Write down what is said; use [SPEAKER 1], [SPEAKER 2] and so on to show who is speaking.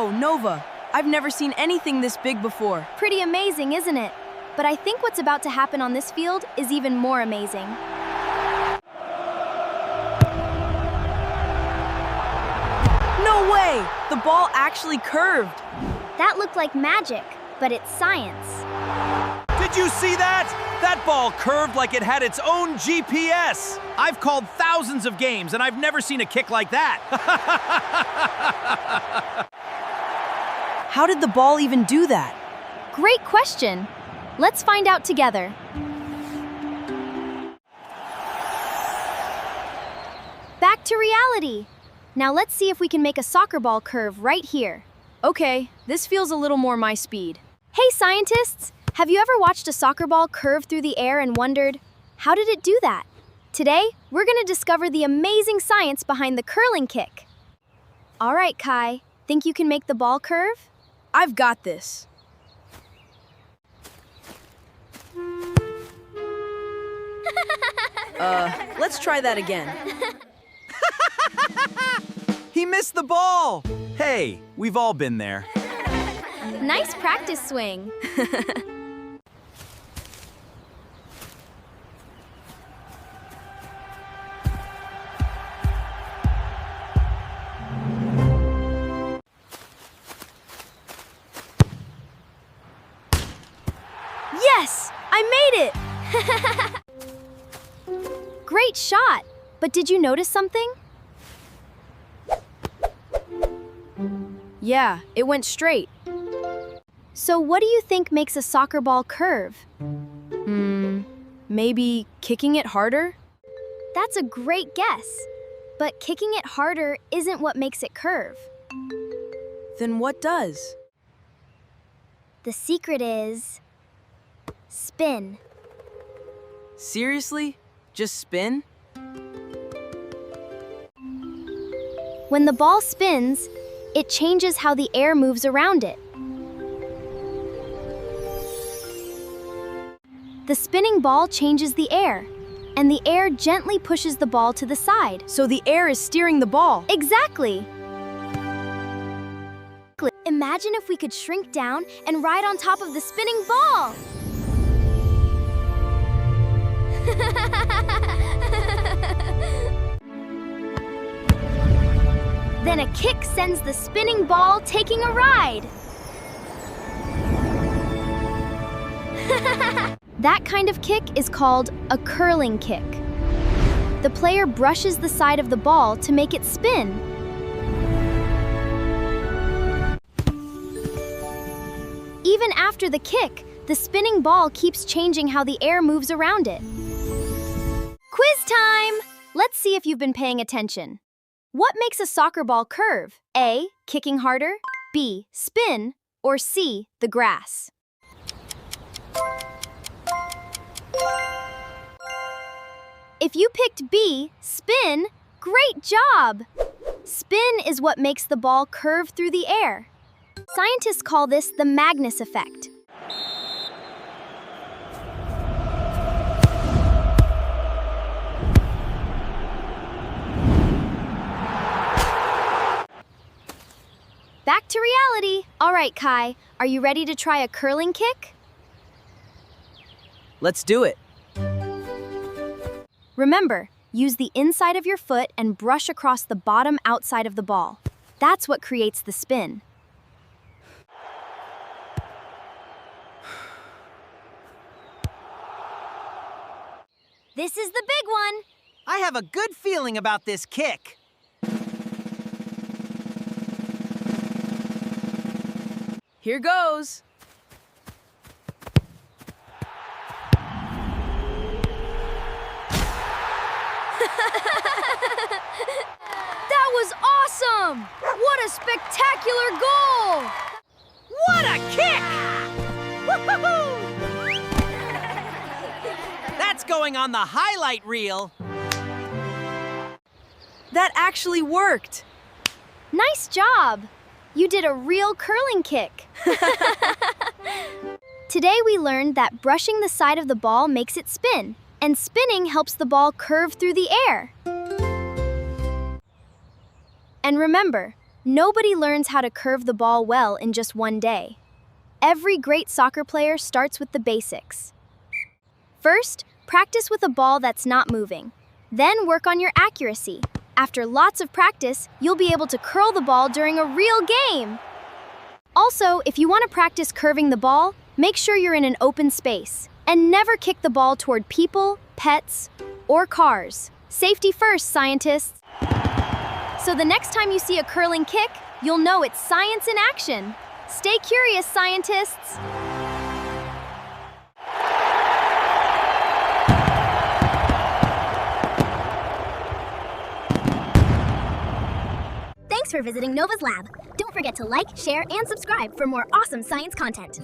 [SPEAKER 1] Whoa, Nova! I've never seen anything this big before.
[SPEAKER 2] Pretty amazing, isn't it? But I think what's about to happen on this field is even more amazing.
[SPEAKER 1] No way! The ball actually curved.
[SPEAKER 2] That looked like magic, but it's science.
[SPEAKER 3] Did you see that? That ball curved like it had its own GPS. I've called thousands of games, and I've never seen a kick like that.
[SPEAKER 1] How did the ball even do that?
[SPEAKER 2] Great question. Let's find out together. Back to reality. Now let's see if we can make a soccer ball curve right here.
[SPEAKER 1] Okay, this feels a little more my speed.
[SPEAKER 2] Hey scientists, have you ever watched a soccer ball curve through the air and wondered, how did it do that? Today, we're going to discover the amazing science behind the curling kick. All right, Kai, think you can make the ball curve?
[SPEAKER 1] I've got this. Let's try that again.
[SPEAKER 3] He missed the ball. Hey, we've all been there.
[SPEAKER 2] Nice practice swing. Yes! I made it! Great shot! But did you notice something?
[SPEAKER 1] Yeah, it went straight.
[SPEAKER 2] So what do you think makes a soccer ball curve?
[SPEAKER 1] Maybe kicking it harder?
[SPEAKER 2] That's a great guess. But kicking it harder isn't what makes it curve.
[SPEAKER 1] Then what does?
[SPEAKER 2] The secret is spin.
[SPEAKER 1] Seriously? Just spin?
[SPEAKER 2] When the ball spins, it changes how the air moves around it. The spinning ball changes the air, and the air gently pushes the ball to the side.
[SPEAKER 1] So the air is steering the ball.
[SPEAKER 2] Exactly! Imagine if we could shrink down and ride on top of the spinning ball! Then a kick sends the spinning ball taking a ride. That kind of kick is called a curling kick. The player brushes the side of the ball to make it spin. Even after the kick, the spinning ball keeps changing how the air moves around it. Quiz time! Let's see if you've been paying attention. What makes a soccer ball curve? A, kicking harder, B, spin, or C, the grass? If you picked B, spin, great job! Spin is what makes the ball curve through the air. Scientists call this the Magnus effect. Back to reality. All right, Kai, are you ready to try a curling kick?
[SPEAKER 1] Let's do it.
[SPEAKER 2] Remember, use the inside of your foot and brush across the bottom outside of the ball. That's what creates the spin. This is the big one.
[SPEAKER 4] I have a good feeling about this kick.
[SPEAKER 1] Here goes.
[SPEAKER 2] That was awesome! What a spectacular goal!
[SPEAKER 4] What a kick! Woo-hoo-hoo! That's going on the highlight reel.
[SPEAKER 1] That actually worked.
[SPEAKER 2] Nice job! You did a real curling kick. Today we learned that brushing the side of the ball makes it spin, and spinning helps the ball curve through the air. And remember, Nobody learns how to curve the ball well in just one day. Every great soccer player starts with the basics. First, practice with a ball that's not moving. Then work on your accuracy. After lots of practice, you'll be able to curl the ball during a real game. Also, if you want to practice curving the ball, make sure you're in an open space. And never kick the ball toward people, pets, or cars. Safety first, scientists. So the next time you see a curling kick, you'll know it's science in action. Stay curious, scientists.
[SPEAKER 5] Thanks for visiting Nova's lab. Don't forget to like, share, and subscribe for more awesome science content.